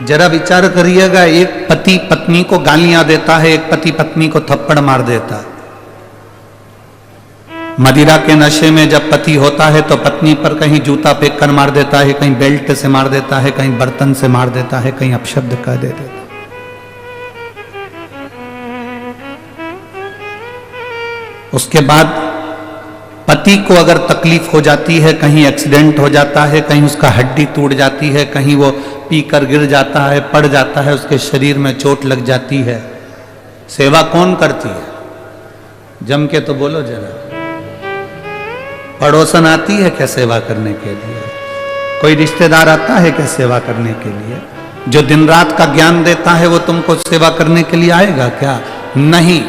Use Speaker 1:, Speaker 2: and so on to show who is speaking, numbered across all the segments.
Speaker 1: जरा विचार करिएगा, एक पति पत्नी को गालियां देता है, एक पति पत्नी को थप्पड़ मार देता है। मदिरा के नशे में जब पति होता है तो पत्नी पर कहीं जूता फेंक कर मार देता है, कहीं बेल्ट से मार देता है, कहीं बर्तन से मार देता है, कहीं अपशब्द कह देता है। उसके बाद पति को अगर तकलीफ हो जाती है, कहीं एक्सीडेंट हो जाता है, कहीं उसका हड्डी टूट जाती है, कहीं वो पीकर गिर जाता है, पड़ जाता है, उसके शरीर में चोट लग जाती है, सेवा कौन करती है? जम के तो बोलो जरा। पड़ोसन आती है क्या सेवा करने के लिए? कोई रिश्तेदार आता है क्या सेवा करने के लिए? जो दिन रात का ज्ञान देता है वो तुमको सेवा करने के लिए आएगा क्या? नहीं।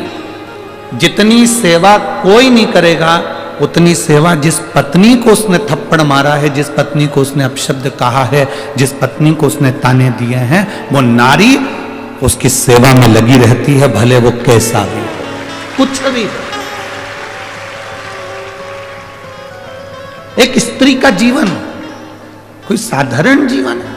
Speaker 1: जितनी सेवा कोई नहीं करेगा उतनी सेवा जिस पत्नी को उसने थप्पड़ मारा है, जिस पत्नी को उसने अपशब्द कहा है, जिस पत्नी को उसने ताने दिए हैं, वो नारी उसकी सेवा में लगी रहती है, भले वो कैसा भी कुछ भी। एक स्त्री का जीवन कोई साधारण जीवन है?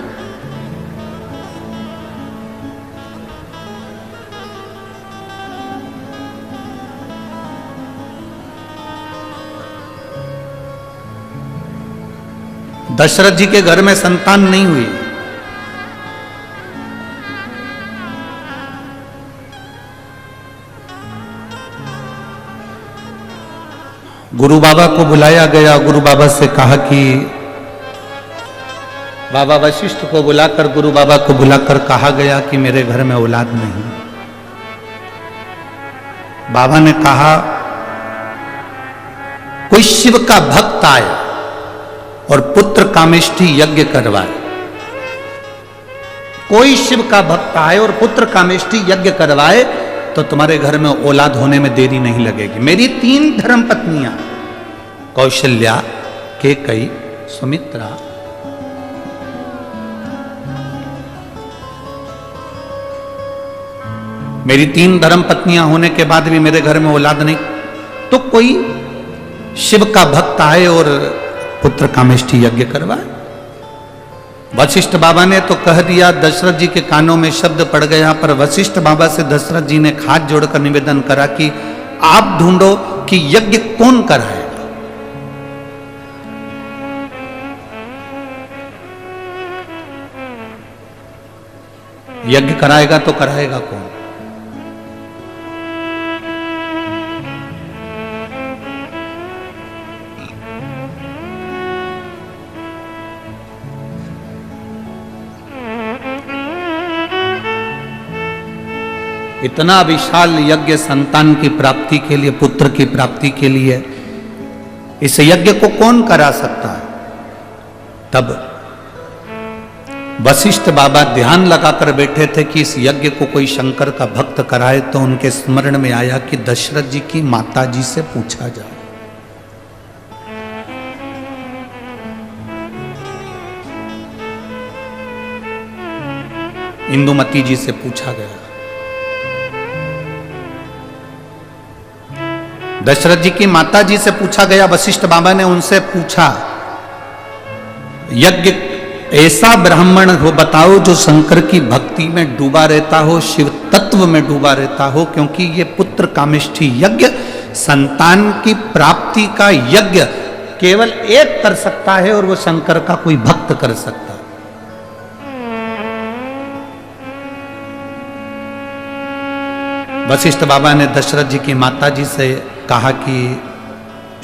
Speaker 1: दशरथ जी के घर में संतान नहीं हुई। गुरु बाबा को बुलाया गया। गुरु बाबा से कहा कि बाबा वशिष्ठ को बुलाकर, गुरु बाबा को बुलाकर कहा गया कि मेरे घर में औलाद नहीं। बाबा ने कहा कोई शिव का भक्त आए और पुत्र कामेष्ठी यज्ञ करवाए। कोई शिव का भक्त आए और पुत्र कामेष्ठी यज्ञ करवाए तो तुम्हारे घर में औलाद होने में देरी नहीं लगेगी। मेरी 3 धर्म पत्नियां, कौशल्या, केकई, सुमित्रा, मेरी 3 धर्म पत्नियां होने के बाद भी मेरे घर में औलाद नहीं, तो कोई शिव का भक्त आए और पुत्र कामेष्ठी यज्ञ करवाए। वशिष्ठ बाबा ने तो कह दिया, दशरथ जी के कानों में शब्द पड़ गया, पर वशिष्ठ बाबा से दशरथ जी ने हाथ जोड़कर निवेदन करा कि आप ढूंढो कि यज्ञ कौन कराएगा। यज्ञ कराएगा तो कराएगा कौन? इतना विशाल यज्ञ संतान की प्राप्ति के लिए, पुत्र की प्राप्ति के लिए, इस यज्ञ को कौन करा सकता है? तब वशिष्ठ बाबा ध्यान लगाकर बैठे थे कि इस यज्ञ को कोई शंकर का भक्त कराए, तो उनके स्मरण में आया कि दशरथ जी की माता जी से पूछा जाए। इंदुमती जी से पूछा गया। दशरथ जी की माता जी से पूछा गया। वशिष्ठ बाबा ने उनसे पूछा, यज्ञ ऐसा ब्राह्मण हो बताओ जो शंकर की भक्ति में डूबा रहता हो, शिव तत्व में डूबा रहता हो, क्योंकि ये पुत्र कामेष्ठी यज्ञ, संतान की प्राप्ति का यज्ञ केवल एक कर सकता है और वो शंकर का कोई भक्त कर सकता है। वशिष्ठ बाबा ने दशरथ जी की माता जी से कहा कि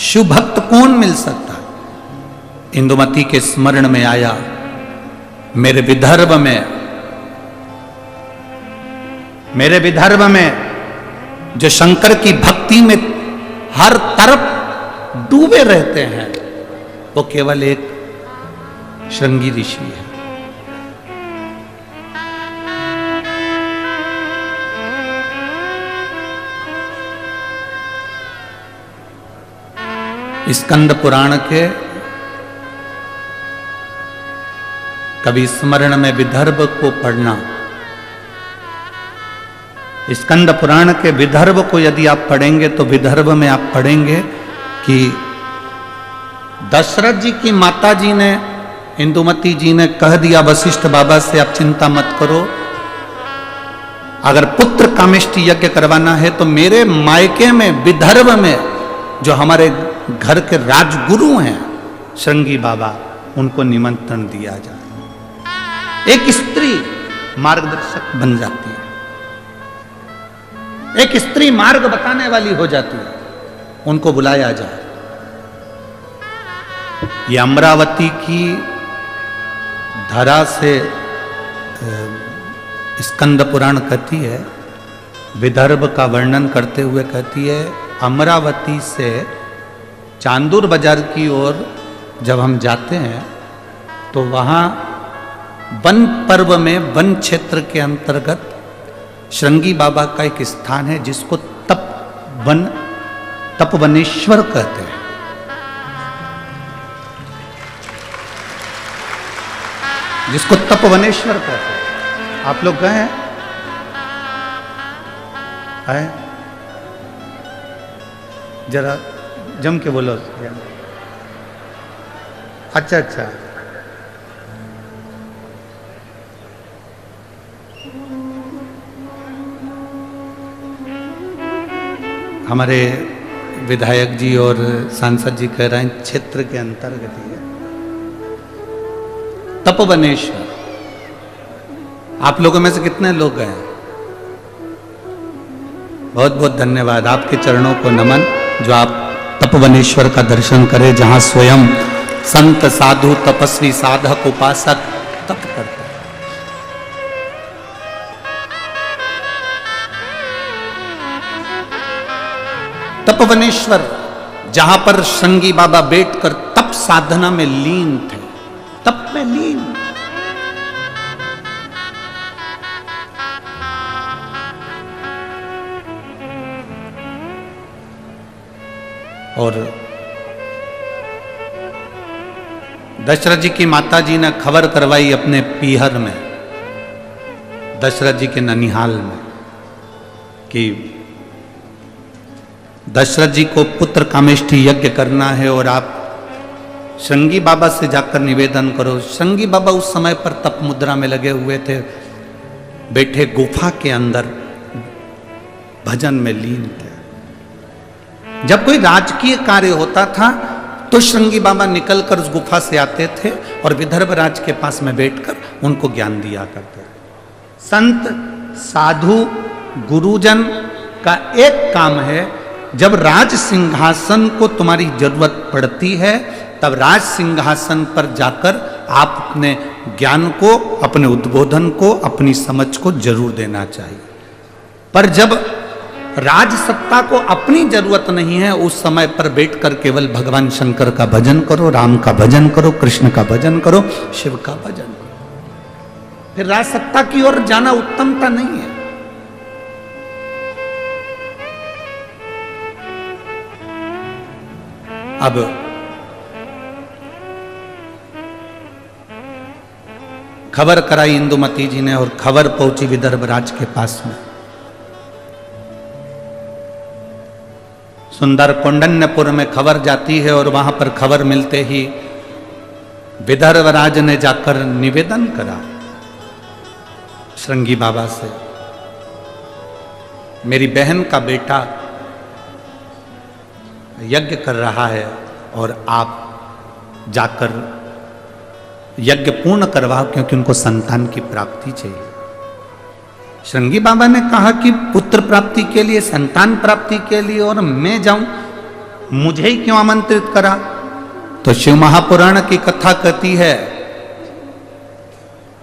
Speaker 1: शिव भक्त कौन मिल सकता है? इंदुमती के स्मरण में आया, मेरे विदर्भ में जो शंकर की भक्ति में हर तरफ डूबे रहते हैं, वो केवल एक श्रृंगी ऋषि है। स्कंद पुराण के कभी स्मरण में विदर्भ को पढ़ना। स्कंद पुराण के विदर्भ को यदि आप पढ़ेंगे तो विदर्भ में आप पढ़ेंगे कि दशरथ जी की माता जी ने इंदुमती जी ने कह दिया वशिष्ठ बाबा से, आप चिंता मत करो, अगर पुत्र कामेष्टि यज्ञ करवाना है तो मेरे मायके में विदर्भ में जो हमारे घर के राजगुरु हैं श्रृंगी बाबा, उनको निमंत्रण दिया जाए। एक स्त्री मार्गदर्शक बन जाती है, एक स्त्री मार्ग बताने वाली हो जाती है, उनको बुलाया जाए। ये अमरावती की धरा से स्कंद पुराण कहती है, विदर्भ का वर्णन करते हुए कहती है, अमरावती से चांदूर बाजार की ओर जब हम जाते हैं तो वहाँ वन पर्व में वन क्षेत्र के अंतर्गत श्रृंगी बाबा का एक स्थान है जिसको तपवनेश्वर कहते हैं। जिसको तपवनेश्वर कहते हैं। आप लोग गए हैं? आए? जरा जम के बोलो। अच्छा अच्छा, हमारे विधायक जी और सांसद जी कह रहे हैं क्षेत्र के अंतर्गत ही है तपवनेश्वर। आप लोगों में से कितने लोग गए? बहुत बहुत धन्यवाद, आपके चरणों को नमन जो आप तपवनेश्वर का दर्शन करें, जहां स्वयं संत साधु तपस्वी साधक उपासक तप करते हैं। तपवनेश्वर जहां पर श्रृंगी बाबा बैठकर तप साधना में लीन थे, तप में लीन। और दशरथ जी की माता जी ने खबर करवाई अपने पीहर में, दशरथ जी के ननिहाल में, कि दशरथ जी को पुत्र कामेष्टि यज्ञ करना है और आप श्रृंगी बाबा से जाकर निवेदन करो। श्रृंगी बाबा उस समय पर तप मुद्रा में लगे हुए थे, बैठे गुफा के अंदर भजन में लीन थे। जब कोई राजकीय कार्य होता था तो श्रृंगी बाबा निकलकर उस गुफा से आते थे और विदर्भ राज के पास में बैठकर उनको ज्ञान दिया करते थे। संत साधु गुरुजन का एक काम है, जब राज सिंहासन को तुम्हारी जरूरत पड़ती है तब राज सिंहासन पर जाकर आप अपने ज्ञान को, अपने उद्बोधन को, अपनी समझ को जरूर देना चाहिए। पर जब राज सत्ता को अपनी जरूरत नहीं है, उस समय पर बैठकर केवल भगवान शंकर का भजन करो, राम का भजन करो, कृष्ण का भजन करो, शिव का भजन करो। फिर राज सत्ता की ओर जाना उत्तमता नहीं है। अब खबर कराई इंदुमती जी ने और खबर पहुंची विदर्भ राज के पास में। सुंदर कौंडन्यपुर में खबर जाती है और वहां पर खबर मिलते ही विदर्भ राज ने जाकर निवेदन करा श्रृंगी बाबा से, मेरी बहन का बेटा यज्ञ कर रहा है और आप जाकर यज्ञ पूर्ण करवाओ क्योंकि उनको संतान की प्राप्ति चाहिए। श्रृंगी बाबा ने कहा कि पुत्र प्राप्ति के लिए, संतान प्राप्ति के लिए, और मैं जाऊं, मुझे ही क्यों आमंत्रित करा? तो शिव महापुराण की कथा कहती है,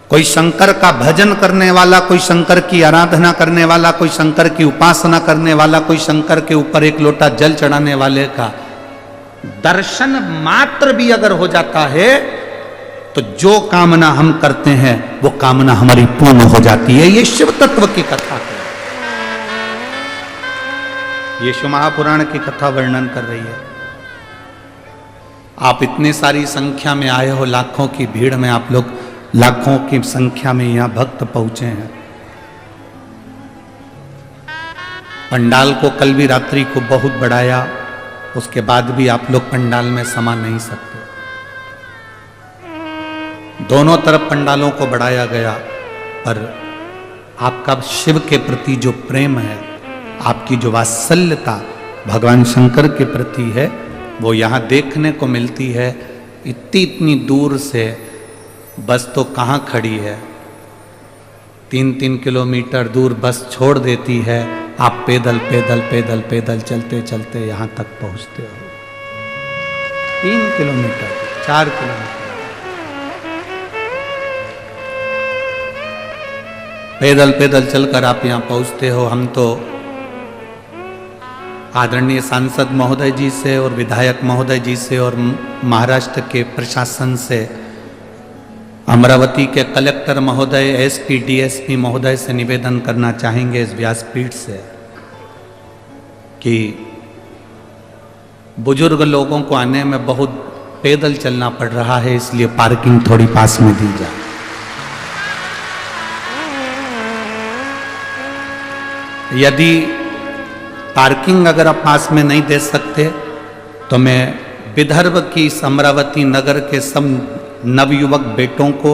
Speaker 1: कोई शंकर का भजन करने वाला, कोई शंकर की आराधना करने वाला, कोई शंकर की उपासना करने वाला, कोई शंकर के ऊपर एक लोटा जल चढ़ाने वाले का दर्शन मात्र भी अगर हो जाता है तो जो कामना हम करते हैं वो कामना हमारी पूर्ण हो जाती है। ये शिव तत्व की कथा है, ये शिव महापुराण की कथा वर्णन कर रही है। आप इतनी सारी संख्या में आए हो, लाखों की भीड़ में आप लोग लाखों की संख्या में यहां भक्त पहुंचे हैं। पंडाल को कल भी रात्रि को बहुत बढ़ाया, उसके बाद भी आप लोग पंडाल में समा नहीं सकते। दोनों तरफ पंडालों को बढ़ाया गया, पर आपका शिव के प्रति जो प्रेम है, आपकी जो वात्सल्यता भगवान शंकर के प्रति है, वो यहाँ देखने को मिलती है। इतनी दूर से बस तो कहाँ खड़ी है, 3-3 किलोमीटर दूर बस छोड़ देती है, आप पैदल पैदल पैदल पैदल चलते चलते यहाँ तक पहुँचते हो। 3 किलोमीटर 4 किलोमीटर पैदल पैदल चलकर आप यहाँ पहुँचते हो। हम तो आदरणीय सांसद महोदय जी से और विधायक महोदय जी से और महाराष्ट्र के प्रशासन से, अमरावती के कलेक्टर महोदय, एसपी डीएसपी महोदय से निवेदन करना चाहेंगे इस व्यासपीठ से कि बुजुर्ग लोगों को आने में बहुत पैदल चलना पड़ रहा है, इसलिए पार्किंग थोड़ी पास में दी जाए। यदि पार्किंग अगर आप पास में नहीं दे सकते तो मैं विदर्भ की इस अमरावती नगर के सब नवयुवक बेटों को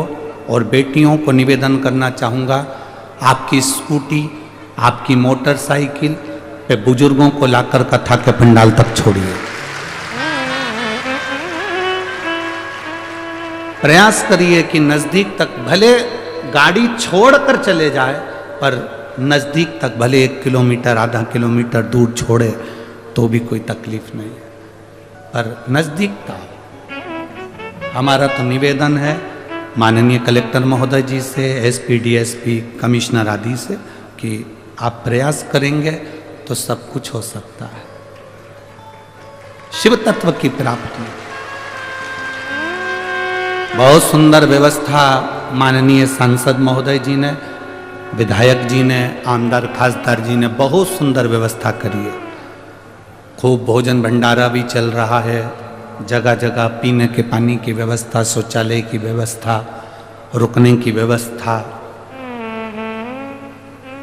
Speaker 1: और बेटियों को निवेदन करना चाहूँगा, आपकी स्कूटी, आपकी मोटरसाइकिल पे बुजुर्गों को लाकर कथा के पंडाल तक छोड़िए। प्रयास करिए कि नज़दीक तक, भले गाड़ी छोड़कर चले जाए, पर नज़दीक तक भले 1 किलोमीटर आधा किलोमीटर दूर छोड़े तो भी कोई तकलीफ नहीं है, पर नज़दीक का हमारा तो निवेदन है माननीय कलेक्टर महोदय जी से, एसपी डीएसपी कमिश्नर आदि से कि आप प्रयास करेंगे तो सब कुछ हो सकता है। शिव तत्व की प्राप्ति, बहुत सुंदर व्यवस्था माननीय सांसद महोदय जी ने, विधायक जी ने, आमदार खासदार जी ने बहुत सुंदर व्यवस्था करी है। खूब भोजन भंडारा भी चल रहा है, जगह जगह पीने के पानी की व्यवस्था, शौचालय की व्यवस्था, रुकने की व्यवस्था,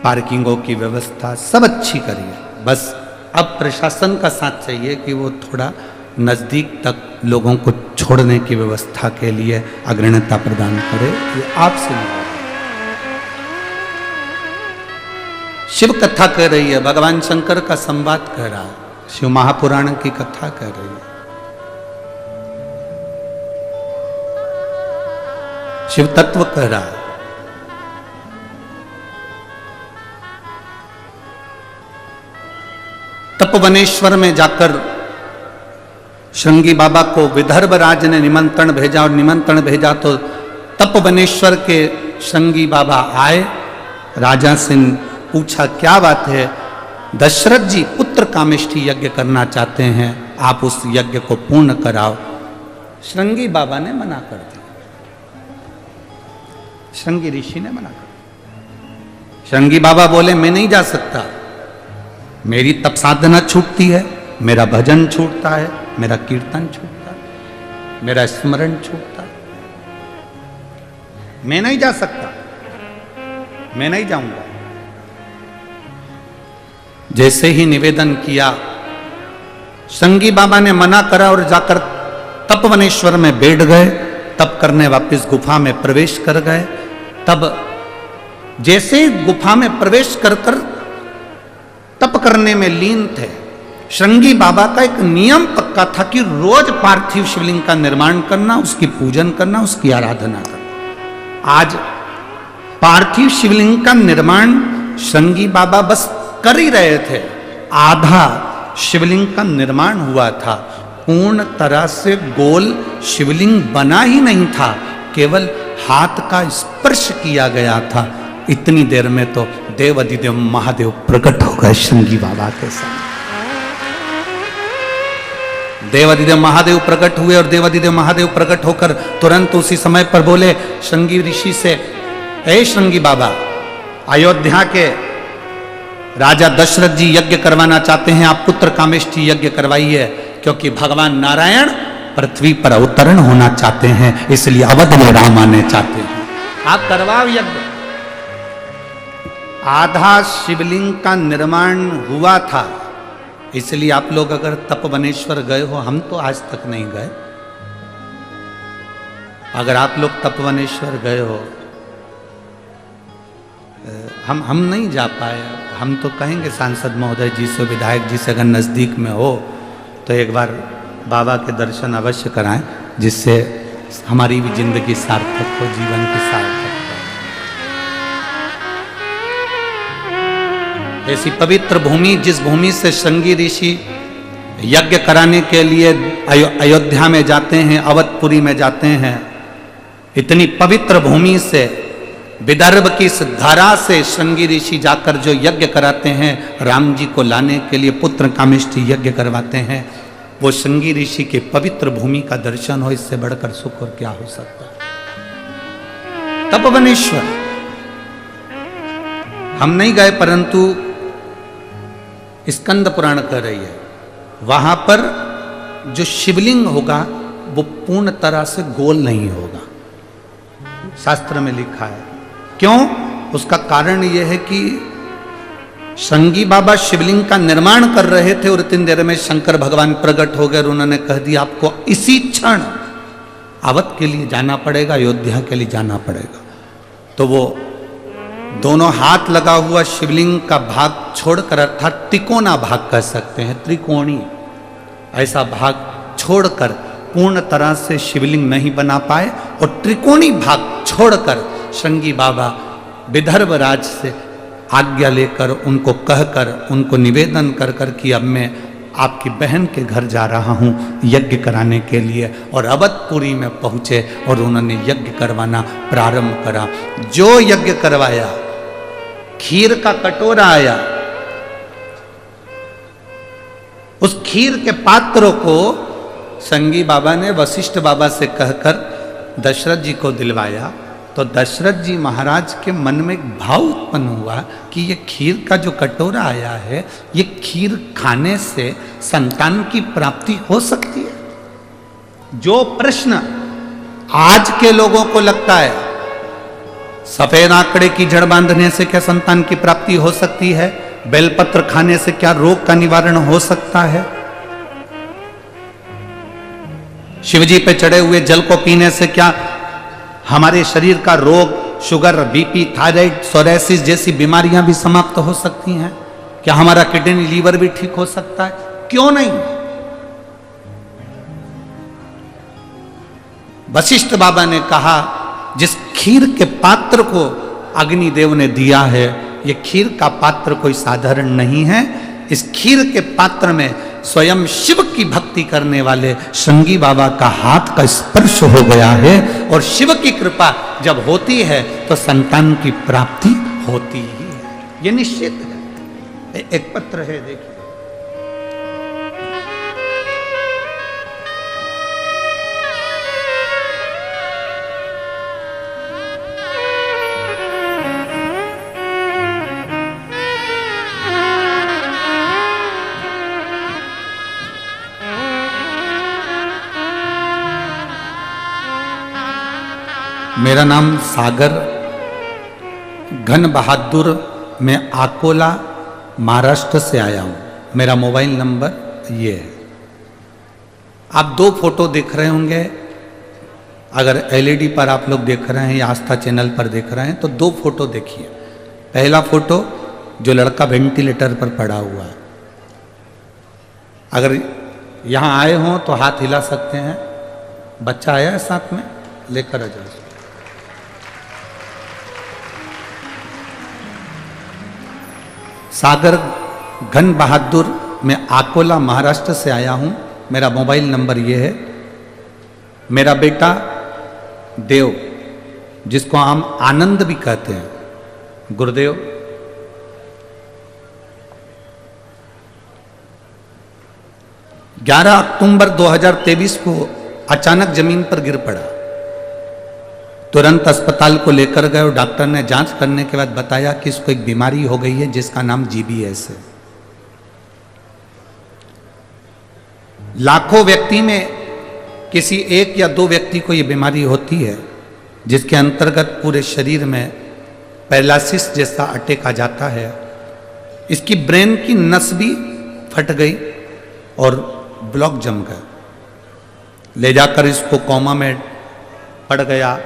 Speaker 1: पार्किंगों की व्यवस्था, सब अच्छी करी है। बस अब प्रशासन का साथ चाहिए कि वो थोड़ा नज़दीक तक लोगों को छोड़ने की व्यवस्था के लिए अग्रणता प्रदान करे। ये आपसे शिव कथा कह रही है, भगवान शंकर का संवाद कह रहा है, शिव महापुराण की कथा कह रही है, शिव तत्व कह रहा है। तपवनेश्वर में जाकर श्रृंगी बाबा को विदर्भ राज ने निमंत्रण भेजा, और निमंत्रण भेजा तो तपवनेश्वर के श्रृंगी बाबा आए। राजा से पूछा क्या बात है, दशरथ जी पुत्र कामेष्ठी यज्ञ करना चाहते हैं, आप उस यज्ञ को पूर्ण कराओ। श्रृंगी बाबा ने मना कर दिया, श्रृंगी ऋषि ने मना कर दिया। श्रृंगी बाबा बोले मैं नहीं जा सकता, मेरी तप साधना छूटती है, मेरा भजन छूटता है, मेरा कीर्तन छूटता है, मेरा स्मरण छूटता है, मैं नहीं जा सकता, मैं नहीं जाऊंगा। जैसे ही निवेदन किया, श्रृंगी बाबा ने मना करा और जाकर तपवनेश्वर में बैठ गए। तप करने वापस गुफा में प्रवेश कर गए। तब जैसे ही गुफा में प्रवेश कर तप करने में लीन थे, श्रृंगी बाबा का एक नियम पक्का था कि रोज पार्थिव शिवलिंग का निर्माण करना, उसकी पूजन करना, उसकी आराधना करना। आज पार्थिव शिवलिंग का निर्माण श्रृंगी बाबा बस कर ही रहे थे, आधा शिवलिंग का निर्माण हुआ था, पूर्ण तरह से गोल शिवलिंग बना ही नहीं था, केवल हाथ का स्पर्श किया गया था। इतनी देर में तो देवाधिदेव महादेव प्रकट हो गए श्रृंगी बाबा के साथ। देवाधिदेव महादेव प्रकट हुए और देवाधिदेव महादेव प्रकट होकर तुरंत उसी समय पर बोले श्रृंगी ऋषि से, हे श्रृंगी बाबा, अयोध्या के राजा दशरथ जी यज्ञ करवाना चाहते हैं, आप पुत्र कामेष्ठी यज्ञ करवाइए, क्योंकि भगवान नारायण पृथ्वी पर अवतरण होना चाहते हैं, इसलिए अवध में राम आने चाहते हैं, आप करवाओ यज्ञ। आधा शिवलिंग का निर्माण हुआ था, इसलिए आप लोग अगर तपवनेश्वर गए हो, हम तो आज तक नहीं गए, अगर आप लोग तपोवनेश्वर गए हो, हम नहीं जा पाए, हम तो कहेंगे सांसद महोदय जी से, विधायक जी से अगर नज़दीक में हो तो एक बार बाबा के दर्शन अवश्य कराएं, जिससे हमारी भी जिंदगी सार्थक हो, जीवन की सार्थक हो। ऐसी पवित्र भूमि, जिस भूमि से श्रृंगी ऋषि यज्ञ कराने के लिए अयोध्या में जाते हैं, अवधपुरी में जाते हैं, इतनी पवित्र भूमि से, विदर्भ की इस धरा से श्रृंगी ऋषि जाकर जो यज्ञ कराते हैं, राम जी को लाने के लिए पुत्र कामेष्टि यज्ञ करवाते हैं, वो श्रृंगी ऋषि के पवित्र भूमि का दर्शन हो, इससे बढ़कर सुख और क्या हो सकता है। तपोवनेश्वर हम नहीं गए, परंतु स्कंद पुराण कह रही है, वहां पर जो शिवलिंग होगा वो पूर्ण तरह से गोल नहीं होगा, शास्त्र में लिखा है। क्यों? उसका कारण यह है कि श्रृंगी बाबा शिवलिंग का निर्माण कर रहे थे और इतनी देर में शंकर भगवान प्रकट हो गए और उन्होंने कह दिया आपको इसी क्षण अवध के लिए जाना पड़ेगा, अयोध्या के लिए जाना पड़ेगा। तो वो दोनों हाथ लगा हुआ शिवलिंग का भाग छोड़कर, अर्थात तिकोना भाग कह सकते हैं, त्रिकोणी ऐसा भाग छोड़कर पूर्ण तरह से शिवलिंग नहीं बना पाए, और त्रिकोणी भाग छोड़कर श्रृंगी बाबा विदर्भ राज से आज्ञा लेकर, उनको कहकर, उनको निवेदन कर कर कि अब मैं आपकी बहन के घर जा रहा हूँ यज्ञ कराने के लिए, और अवधपुरी में पहुँचे और उन्होंने यज्ञ करवाना प्रारंभ करा। जो यज्ञ करवाया, खीर का कटोरा आया, उस खीर के पात्र को श्रृंगी बाबा ने वशिष्ठ बाबा से कहकर दशरथ जी को दिलवाया। तो दशरथ जी महाराज के मन में एक भाव उत्पन्न हुआ कि ये खीर का जो कटोरा आया है, ये खीर खाने से संतान की प्राप्ति हो सकती है। जो प्रश्न आज के लोगों को लगता है, सफेद आंकड़े की जड़ बांधने से क्या संतान की प्राप्ति हो सकती है, बेलपत्र खाने से क्या रोग का निवारण हो सकता है, शिवजी पे चढ़े हुए जल को पीने से क्या हमारे शरीर का रोग, शुगर, बीपी, थायराइड, सोरेसिस जैसी बीमारियां भी समाप्त हो सकती हैं, क्या हमारा किडनी, लीवर भी ठीक हो सकता है, क्यों नहीं। वशिष्ठ बाबा ने कहा जिस खीर के पात्र को अग्निदेव ने दिया है, ये खीर का पात्र कोई साधारण नहीं है। इस खीर के पात्र में स्वयं शिव की भक्ति करने वाले श्रृंगी बाबा का हाथ का स्पर्श हो गया है, और शिव की कृपा जब होती है तो संतान की प्राप्ति होती ही है, ये निश्चित है। एक पत्र है, देखिए, मेरा नाम सागर घन बहादुर, मैं अकोला महाराष्ट्र से आया हूँ। मेरा मोबाइल नंबर ये है। आप दो फोटो देख रहे होंगे, अगर एलईडी पर आप लोग देख रहे हैं या आस्था चैनल पर देख रहे हैं तो दो फोटो देखिए। पहला फोटो जो लड़का वेंटिलेटर पर पड़ा हुआ है, अगर यहाँ आए हों तो हाथ हिला सकते हैं। बच्चा आया है साथ में, लेकर आ जाओ। सागर घन बहादुर, मैं अकोला महाराष्ट्र से आया हूँ। मेरा मोबाइल नंबर ये है। मेरा बेटा देव, जिसको हम आनंद भी कहते हैं, गुरुदेव, ग्यारह अक्टूबर 2023 को अचानक जमीन पर गिर पड़ा। तुरंत अस्पताल को लेकर गए और डॉक्टर ने जांच करने के बाद बताया कि इसको एक बीमारी हो गई है जिसका नाम GBS है। लाखों व्यक्ति में किसी एक या दो व्यक्ति को यह बीमारी होती है, जिसके अंतर्गत पूरे शरीर में पैरालिसिस जैसा अटैक आ जाता है। इसकी ब्रेन की नस भी फट गई और ब्लॉक जम गया। ले जाकर इसको कोमा में पड़ गया,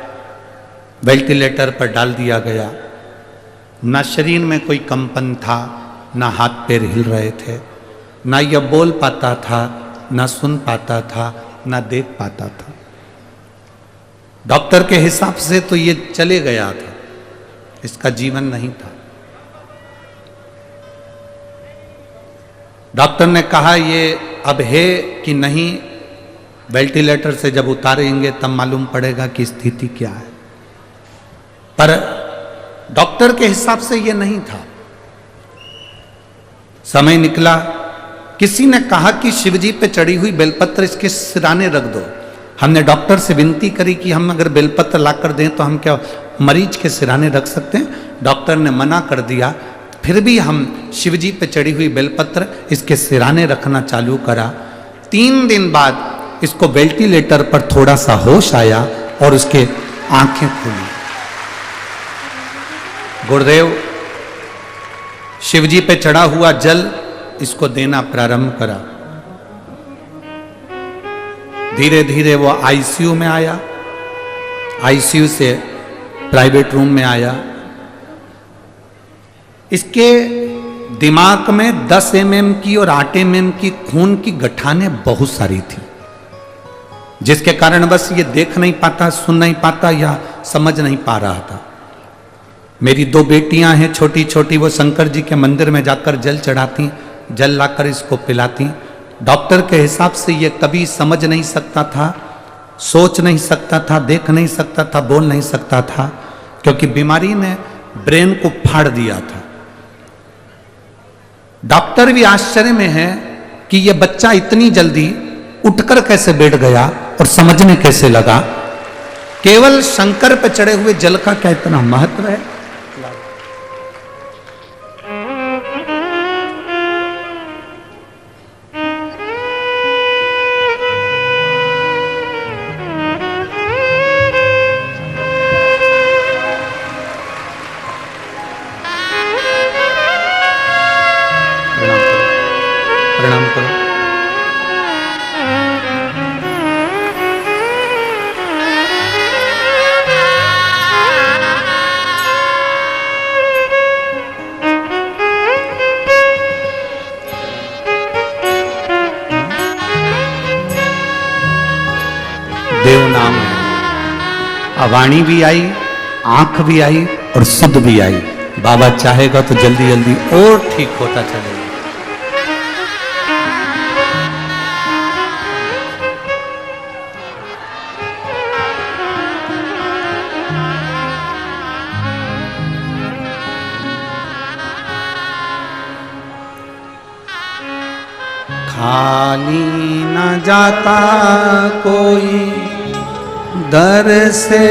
Speaker 1: वेंटिलेटर पर डाल दिया गया। ना शरीर में कोई कंपन था, ना हाथ पैर हिल रहे थे, ना यह बोल पाता था, ना सुन पाता था, ना देख पाता था। डॉक्टर के हिसाब से तो ये चले गया था, इसका जीवन नहीं था। डॉक्टर ने कहा ये अब है कि नहीं, वेंटिलेटर से जब उतारेंगे तब मालूम पड़ेगा कि स्थिति क्या है। पर डॉक्टर के हिसाब से ये नहीं था। समय निकला, किसी ने कहा कि शिवजी पे चढ़ी हुई बेलपत्र इसके सिराने रख दो। हमने डॉक्टर से विनती करी कि हम अगर बेलपत्र लाकर दें तो हम क्या मरीज के सिराने रख सकते हैं? डॉक्टर ने मना कर दिया। फिर भी हम शिवजी पे चढ़ी हुई बेलपत्र इसके सिराने रखना चालू करा। 3 दिन बाद इसको वेंटिलेटर पर थोड़ा सा होश आया और उसके आंखें खुली। गुरुदेव शिवजी पे चढ़ा हुआ जल इसको देना प्रारंभ करा। धीरे धीरे वो आईसीयू में आया, आईसीयू से प्राइवेट रूम में आया। इसके दिमाग में 10 mm की और 8 mm की खून की गठाने बहुत सारी थी, जिसके कारण बस ये देख नहीं पाता, सुन नहीं पाता या समझ नहीं पा रहा था। मेरी 2 बेटियां हैं छोटी छोटी, वो शंकर जी के मंदिर में जाकर जल चढ़ाती, जल लाकर इसको पिलाती। डॉक्टर के हिसाब से ये कभी समझ नहीं सकता था, सोच नहीं सकता था, देख नहीं सकता था, बोल नहीं सकता था, क्योंकि बीमारी ने ब्रेन को फाड़ दिया था। डॉक्टर भी आश्चर्य में है कि ये बच्चा इतनी जल्दी उठकर कैसे बैठ गया और समझने कैसे लगा। केवल शंकर पर चढ़े हुए जल का क्या इतना महत्व है। प्रणाम करो। देव नाम है, वाणी भी आई, आंख भी आई और शुद्ध भी आई। बाबा चाहेगा तो जल्दी जल्दी और ठीक होता चलेगा। खाली न जाता कोई दर से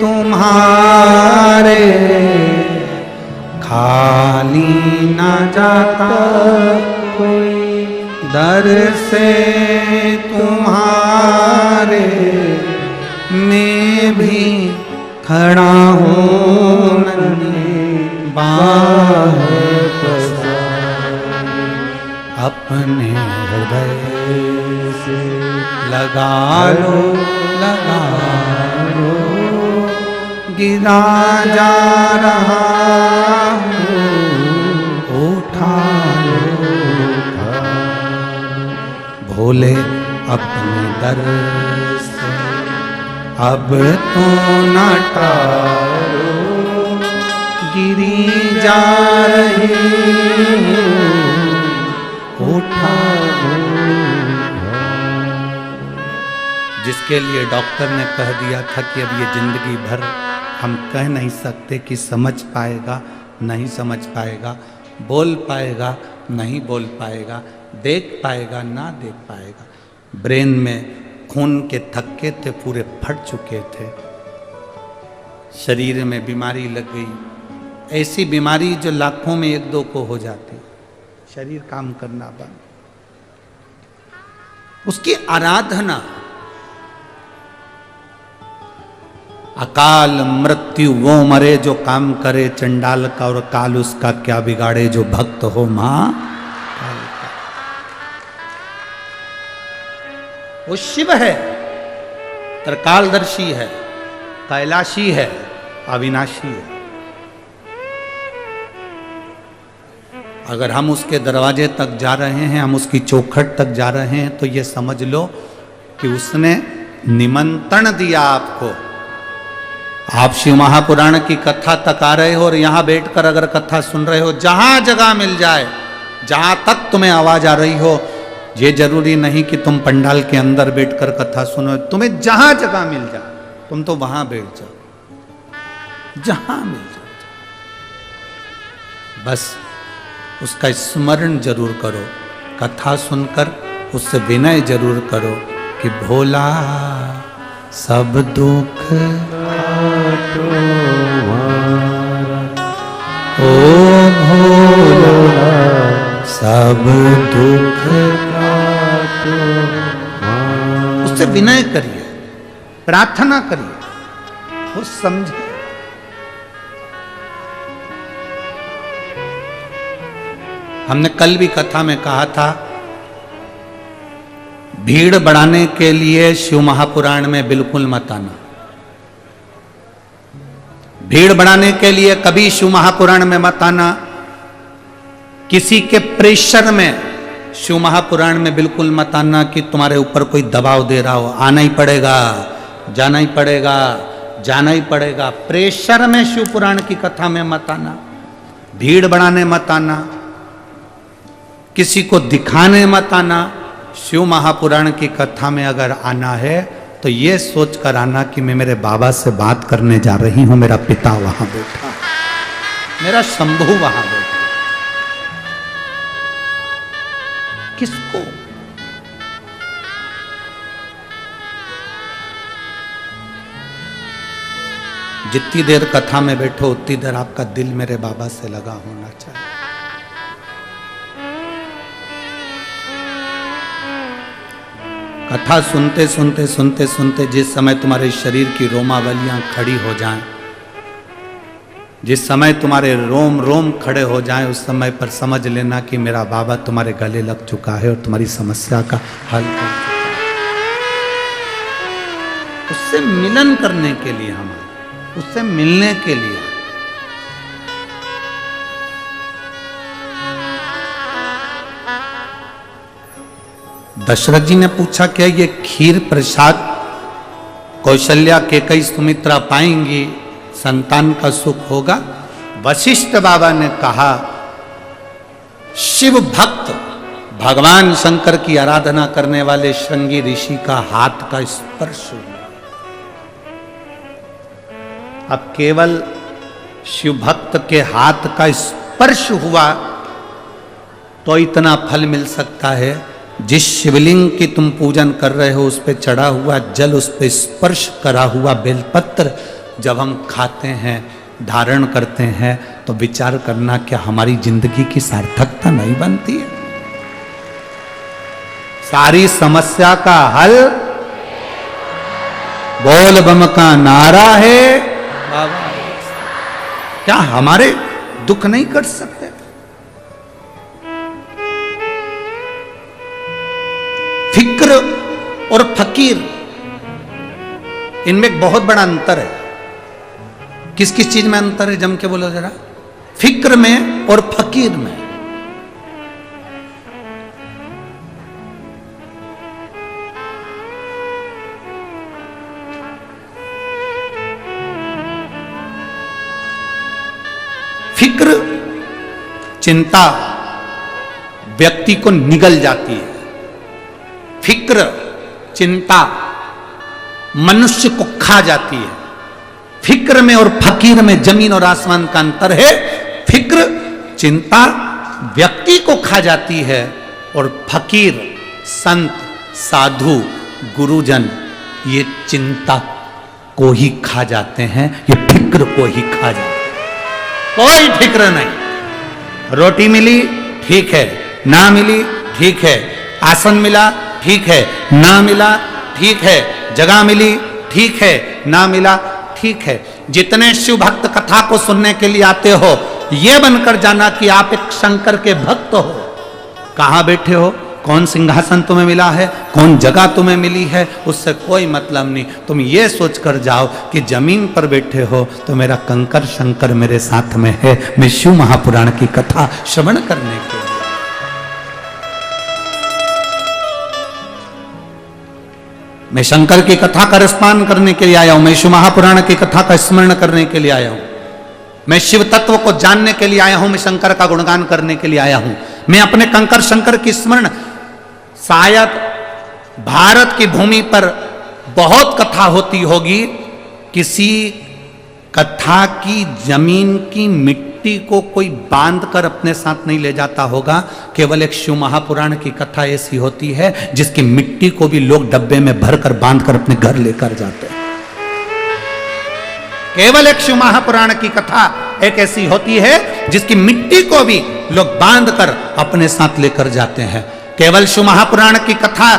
Speaker 1: तुम्हारे, खाली न जाता कोई दर से तुम्हारे, मैं भी खड़ा हूँ नन्ही बाह अपने हृदय से लगा लो, गिरा जा रहा हूँ, उठा लो, भोले अपने दर से अब तो न टारो, गिरी जा रही उठा। जिसके लिए डॉक्टर ने कह दिया था कि अब ये जिंदगी भर हम कह नहीं सकते कि समझ पाएगा, नहीं समझ पाएगा, बोल पाएगा, नहीं बोल पाएगा, देख पाएगा, ना देख पाएगा। ब्रेन में खून के थक्के थे, पूरे फट चुके थे। शरीर में बीमारी लग गई, ऐसी बीमारी जो लाखों में 1-2 को हो जाती। शरीर काम करना बंद। उसकी आराधना, अकाल मृत्यु वो मरे जो काम करे चंडाल का, और काल उसका क्या बिगाड़े जो भक्त हो मां काल का। वो शिव है, त्रिकालदर्शी है, कैलाशी है, अविनाशी है। अगर हम उसके दरवाजे तक जा रहे हैं, हम उसकी चौखट तक जा रहे हैं, तो ये समझ लो कि उसने निमंत्रण दिया आपको। आप शिव महापुराण की कथा तक आ रहे हो और यहां बैठकर अगर कथा सुन रहे हो, जहां जगह मिल जाए, जहां तक तुम्हें आवाज आ रही हो, ये जरूरी नहीं कि तुम पंडाल के अंदर बैठकर कथा सुनो, तुम्हें जहां जगह मिल जाए तुम तो वहां बैठ जाओ, जहां मिल जाए, बस उसका स्मरण जरूर करो। कथा सुनकर उससे विनय जरूर करो कि भोला सब दुख काटो ओ भोला सब दुख काटो। उससे विनय करिए, प्रार्थना करिए, वो समझे। हमने कल भी कथा में कहा था, भीड़ बढ़ाने के लिए शिव महापुराण में बिल्कुल मत आना। भीड़ बढ़ाने के लिए कभी शिव महापुराण में मत आना। किसी के प्रेशर में शिव महापुराण में बिल्कुल मत आना कि तुम्हारे ऊपर कोई दबाव दे रहा हो, आना ही पड़ेगा, जाना ही पड़ेगा, जाना ही पड़ेगा। प्रेशर में शिव पुराण की कथा में मत आना, भीड़ बढ़ाने मत आना, किसी को दिखाने मत आना। शिव महापुराण की कथा में अगर आना है तो ये सोच कर आना कि मैं मेरे बाबा से बात करने जा रही हूं, मेरा पिता वहां बैठा, मेरा शंभू वहां बैठा। किसको? जितनी देर कथा में बैठो उतनी देर आपका दिल मेरे बाबा से लगा होना चाहिए। कथा सुनते सुनते सुनते सुनते जिस समय तुम्हारे शरीर की रोमावलियां खड़ी हो जाएं, जिस समय तुम्हारे रोम रोम खड़े हो जाएं, उस समय पर समझ लेना कि मेरा बाबा तुम्हारे गले लग चुका है और तुम्हारी समस्या का हल कर चुका है। उससे मिलन करने के लिए हम आए, उससे मिलने के लिए। दशरथ जी ने पूछा, क्या ये खीर प्रसाद कौशल्या कैकेयी सुमित्रा पाएंगी, संतान का सुख होगा? वशिष्ठ बाबा ने कहा, शिव भक्त भगवान शंकर की आराधना करने वाले श्रृंगी ऋषि का हाथ का स्पर्श हुआ। अब केवल शिव भक्त के हाथ का स्पर्श हुआ तो इतना फल मिल सकता है। जिस शिवलिंग की तुम पूजन कर रहे हो, उस पे चढ़ा हुआ जल, उस पे स्पर्श करा हुआ बेलपत्र जब हम खाते हैं, धारण करते हैं, तो विचार करना क्या हमारी जिंदगी की सार्थकता नहीं बनती है? सारी समस्या का हल बोल बम का नारा है। बाबा क्या हमारे दुख नहीं कट सकते? फिक्र और फकीर, इनमें एक बहुत बड़ा अंतर है। किस किस चीज में अंतर है? जम के बोलो जरा। फिक्र में और फकीर में। फिक्र, चिंता व्यक्ति को निगल जाती है। फिक्र, चिंता मनुष्य को खा जाती है। फिक्र में और फकीर में जमीन और आसमान का अंतर है। फिक्र, चिंता व्यक्ति को खा जाती है और फकीर, संत, साधु, गुरुजन ये चिंता को ही खा जाते हैं, ये फिक्र को ही खा जाते हैं। कोई फिक्र नहीं। रोटी मिली ठीक है, ना मिली ठीक है, आसन मिला ठीक है, ना मिला ठीक है, जगह मिली ठीक है, ना मिला ठीक है। जितने शिव भक्त कथा को सुनने के लिए आते हो, यह बनकर जाना कि आप एक शंकर के भक्त हो। कहां बैठे हो, कौन सिंहासन तुम्हें मिला है, कौन जगह तुम्हें मिली है, उससे कोई मतलब नहीं। तुम ये सोच कर जाओ कि जमीन पर बैठे हो तो मेरा कंकर शंकर मेरे साथ में है। मैं शिव महापुराण की कथा श्रवण करने के लिए, मैं शंकर की कथा का रसपान करने के लिए आया हूं। मैं शिव महापुराण की कथा का स्मरण करने के लिए आया हूं। मैं शिव तत्व को जानने के लिए आया हूं। मैं शंकर का गुणगान करने के लिए आया हूं। मैं अपने कंकर शंकर की स्मरण, शायद भारत की भूमि पर बहुत कथा होती होगी, किसी कथा की जमीन की मिट्टी को कोई बांध कर अपने साथ नहीं ले जाता होगा। केवल एक शिव महापुराण की कथा ऐसी होती है जिसकी मिट्टी को भी लोग डब्बे में भरकर बांध कर अपने घर लेकर जाते हैं। केवल एक शिव महापुराण की कथा एक ऐसी होती है जिसकी मिट्टी को भी लोग बांध कर अपने साथ लेकर जाते हैं। केवल शिव महापुराण की कथा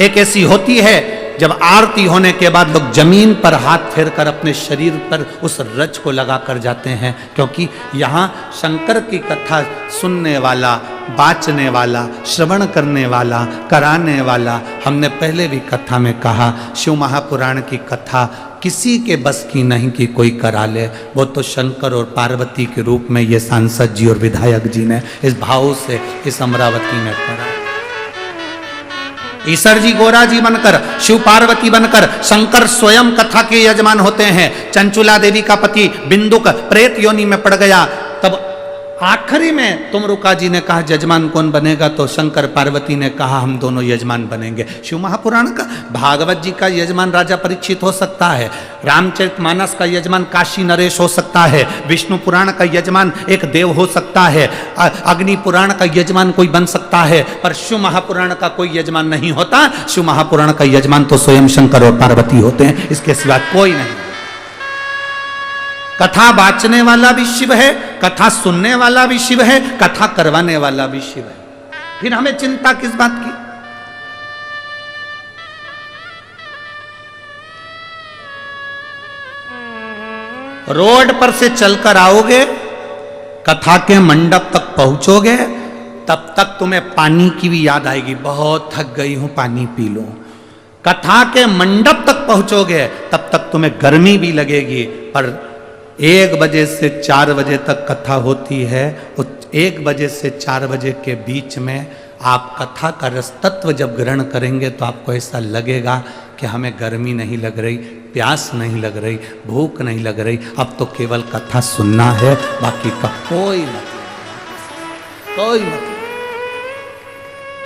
Speaker 1: एक ऐसी होती है जब आरती होने के बाद लोग जमीन पर हाथ फेर कर अपने शरीर पर उस रज को लगा कर जाते हैं, क्योंकि यहाँ शंकर की कथा सुनने वाला, बाचने वाला, श्रवण करने वाला, कराने वाला, हमने पहले भी कथा में कहा, शिव महापुराण की कथा किसी के बस की नहीं कि कोई करा ले। वो तो शंकर और पार्वती के रूप में ये सांसद जी और विधायक जी ने इस भाव से इस अमरावती में करा। ईश्वर जी गोरा जी बनकर, शिव पार्वती बनकर शंकर स्वयं कथा के यजमान होते हैं। चंचुला देवी का पति बिंदुक प्रेत योनि में पड़ गया, तब आखिरी में तुमरुका जी ने कहा यजमान कौन बनेगा, तो शंकर पार्वती ने कहा हम दोनों यजमान बनेंगे। शिव महापुराण का, भागवत जी का यजमान राजा परीक्षित हो सकता है, रामचरितमानस का यजमान काशी नरेश हो सकता है, विष्णु पुराण का यजमान एक देव हो सकता है, अग्नि पुराण का यजमान कोई बन सकता है, पर शिव महापुराण का कोई यजमान नहीं होता। शिव महापुराण का यजमान तो स्वयं शंकर और पार्वती होते हैं, इसके सिवा कोई नहीं। कथा बाचने वाला भी शिव है, कथा सुनने वाला भी शिव है, कथा करवाने वाला भी शिव है। फिर हमें चिंता किस बात की? रोड पर से चलकर आओगे, कथा के मंडप तक पहुंचोगे, तब तक तुम्हें पानी की भी याद आएगी, बहुत थक गई हूं पानी पी लो। कथा के मंडप तक पहुंचोगे तब तक तुम्हें गर्मी भी लगेगी, पर 1 बजे से 4 बजे तक कथा होती है। 1 बजे से 4 बजे के बीच में आप कथा का रस तत्व जब ग्रहण करेंगे तो आपको ऐसा लगेगा कि हमें गर्मी नहीं लग रही, प्यास नहीं लग रही, भूख नहीं लग रही, अब तो केवल कथा सुनना है, बाकी का कोई मतलब।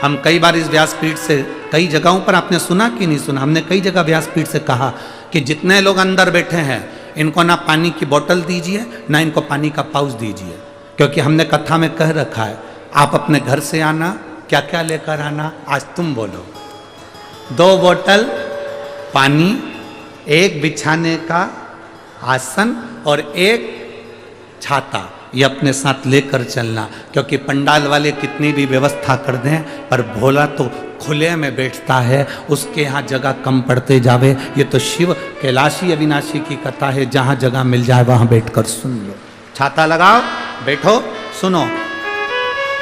Speaker 1: हम कई बार इस व्यासपीठ से, कई जगहों पर आपने सुना कि नहीं सुना, हमने कई जगह व्यासपीठ से कहा कि जितने लोग अंदर बैठे हैं इनको ना पानी की बोतल दीजिए, ना इनको पानी का पाउच दीजिए, क्योंकि हमने कथा में कह रखा है आप अपने घर से आना, क्या क्या लेकर आना, आज तुम बोलो। 2 बोतल पानी, 1 बिछाने का आसन और 1 छाता, ये अपने साथ लेकर चलना, क्योंकि पंडाल वाले कितनी भी व्यवस्था कर दें पर भोला तो खुले में बैठता है, उसके यहाँ जगह कम पड़ते जावे। ये तो शिव कैलाशी अविनाशी की कथा है, जहाँ जगह मिल जाए वहाँ बैठकर सुन लो। छाता लगाओ, बैठो, सुनो।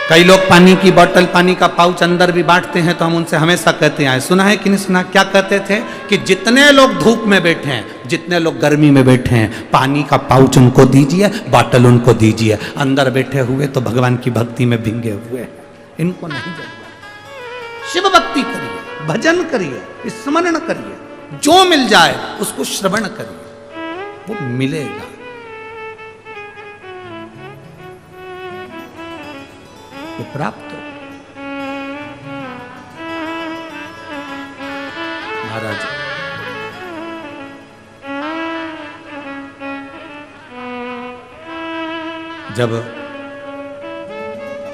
Speaker 1: कई लोग पानी की बोतल, पानी का पाउच अंदर भी बांटते हैं, तो हम उनसे हमेशा कहते हैं, सुना है कि नहीं सुना, क्या कहते थे कि जितने लोग धूप में बैठे हैं, जितने लोग गर्मी में बैठे हैं, पानी का पाउच उनको दीजिए, बोतल उनको दीजिए। अंदर बैठे हुए तो भगवान की भक्ति में भिंगे हुए हैं, इनको नहीं जरूरत। शिव भक्ति करिए, भजन करिए, स्मरण करिए, जो मिल जाए उसको श्रवण करिए, वो मिलेगा। वो प्राप्त हो। महाराज जब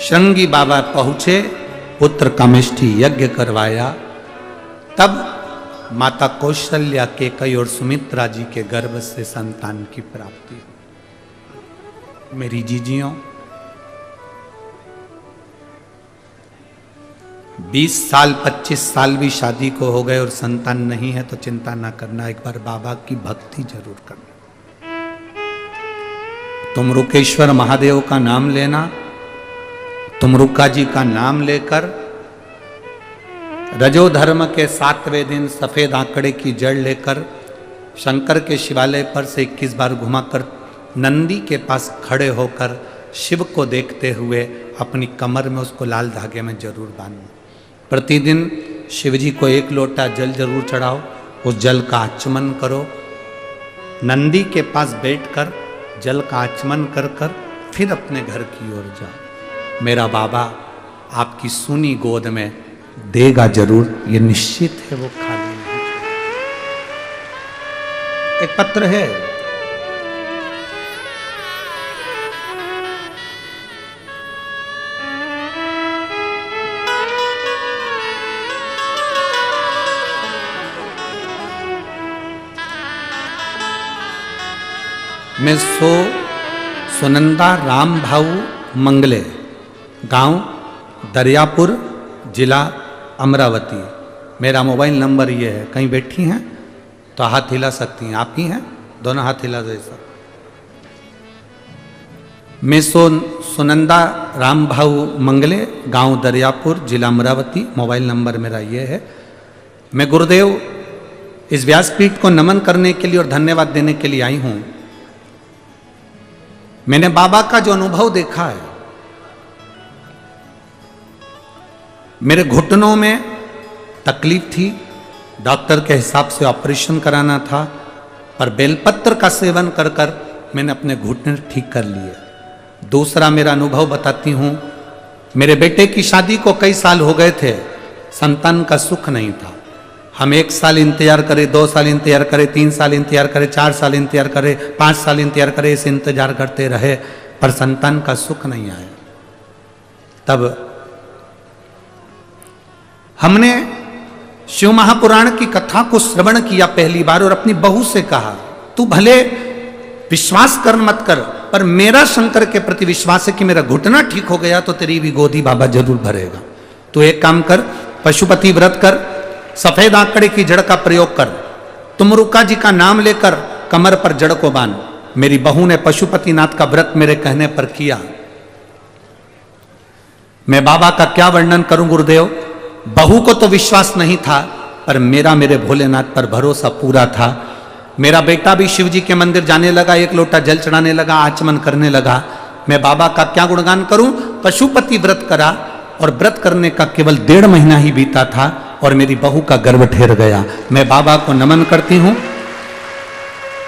Speaker 1: श्रृंगी बाबा पहुंचे, पुत्र कामेष्ठी यज्ञ करवाया, तब माता कौशल्या, केकई और सुमित्रा जी के गर्भ से संतान की प्राप्ति हुई। मेरी जीजियों, 20 साल 25 साल भी शादी को हो गए और संतान नहीं है तो चिंता ना करना, एक बार बाबा की भक्ति जरूर करना। तुम रुकेश्वर महादेव का नाम लेना, तुम रुका जी का नाम लेकर रजो धर्म के 7वें दिन सफेद आंकड़े की जड़ लेकर शंकर के शिवालय पर से 21 बार घुमाकर नंदी के पास खड़े होकर शिव को देखते हुए अपनी कमर में उसको लाल धागे में जरूर बांधो। प्रतिदिन शिव जी को 1 लोटा जल जरूर चढ़ाओ, उस जल का आचमन करो, नंदी के पास बैठकर जल का आचमन कर कर फिर अपने घर की ओर जाओ। मेरा बाबा आपकी सुनी गोद में देगा जरूर, ये निश्चित है, वो खाली नहीं। एक पत्र है, मैं सुनंदा राम भाऊ मंगले, गांव दरियापुर, जिला अमरावती। मेरा मोबाइल नंबर ये है। कहीं बैठी हैं तो हाथ हिला सकती हैं, आप ही हैं, दोनों हाथ हिला दो ऐसा। मैं सुनंदा राम भाऊ मंगले, गांव दरियापुर, जिला अमरावती। मोबाइल नंबर मेरा ये है। मैं गुरुदेव इस व्यासपीठ को नमन करने के लिए और धन्यवाद देने के लिए आई हूं। मैंने बाबा का जो अनुभव देखा है, मेरे घुटनों में तकलीफ थी, डॉक्टर के हिसाब से ऑपरेशन कराना था, पर बेलपत्र का सेवन कर कर मैंने अपने घुटने ठीक कर लिए। दूसरा मेरा अनुभव बताती हूँ। मेरे बेटे की शादी को कई साल हो गए थे, संतान का सुख नहीं था। हम 1 साल इंतजार करें, 2 साल इंतजार करें, 3 साल इंतजार करें, 4 साल इंतजार करें, 5 साल इंतजार करें, इसे इंतजार करते रहे, पर संतान का सुख नहीं आया। तब हमने शिव महापुराण की कथा को श्रवण किया पहली बार और अपनी बहू से कहा, तू भले विश्वास कर मत कर, पर मेरा शंकर के प्रति विश्वास है कि मेरा घुटना ठीक हो गया तो तेरी भी गोदी बाबा जरूर भरेगा। तू एक काम कर, पशुपति व्रत कर, सफेद आंकड़े की जड़ का प्रयोग कर, तुमरुका जी का नाम लेकर कमर पर जड़ को बांध। मेरी बहू ने पशुपतिनाथ का व्रत मेरे कहने पर किया। मैं बाबा का क्या वर्णन करूं गुरुदेव। बहू को तो विश्वास नहीं था, पर मेरे भोलेनाथ पर भरोसा पूरा था। मेरा बेटा भी शिव जी के मंदिर जाने लगा, 1 लोटा जल चढ़ाने लगा, आचमन करने लगा। मैं बाबा का क्या गुणगान करूं। पशुपति व्रत करा और व्रत करने का केवल 1.5 महीना ही बीता था और मेरी बहू का गर्भ ठहर गया। मैं बाबा को नमन करती हूँ,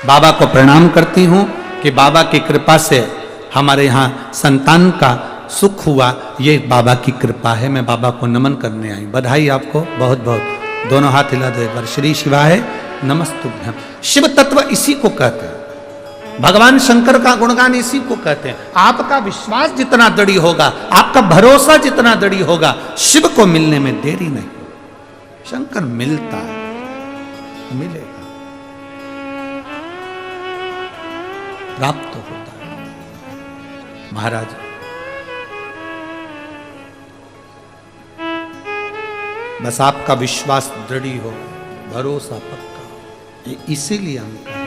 Speaker 1: बाबा को प्रणाम करती हूँ कि बाबा की कृपा से हमारे यहाँ संतान का सुख हुआ। ये बाबा की कृपा है। मैं बाबा को नमन करने आई। बधाई आपको बहुत बहुत। दोनों हाथ हिला दो एक बार। श्री शिवाय नमस्तुभ्यं। शिव तत्व इसी को कहते हैं, भगवान शंकर का गुणगान इसी को कहते हैं। आपका विश्वास जितना दृढ़ होगा, आपका भरोसा जितना दृढ़ होगा, शिव को मिलने में देरी नहीं। शंकर मिलता है, मिलेगा, प्राप्त होता है। महाराज बस आपका विश्वास दृढ़ हो, भरोसा पक्का, ये इसीलिए हम कहें।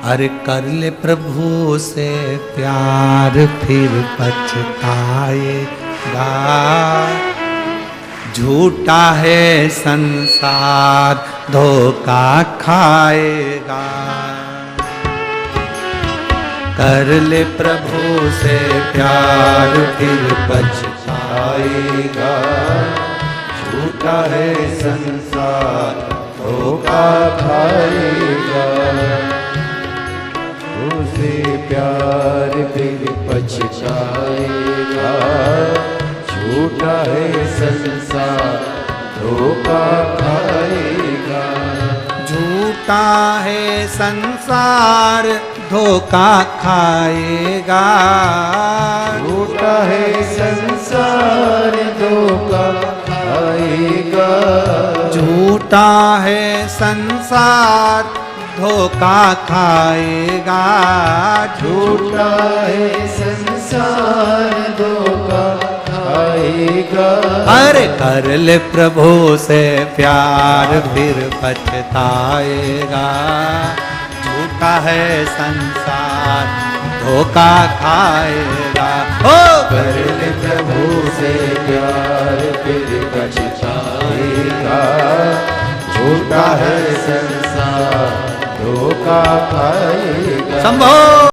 Speaker 1: अरे कर ले प्रभु से प्यार फिर पछताएगा, झूठा है संसार धोखा खाएगा। कर ले प्रभु से प्यार फिर पछताएगा, झूठा है संसार धोखा खाएगा। उसे प्यार फिर पछताएगा, झूठा है संसार धोखा खाएगा। झूठा है संसार धोखा खाएगा, झूठा है संसार धोखा खाएगा। झूठा है संसार धोखा खाएगा, झूठा है संसार धोखा खाएगा। अरे कर ले प्रभु से प्यार फिर पछताएगा, झूठा है संसार धोखा खाएगा। हो
Speaker 2: कर ले प्रभु से प्यार फिर पछताएगा। झूठा है संसार धोखा खाएगा।
Speaker 1: संभो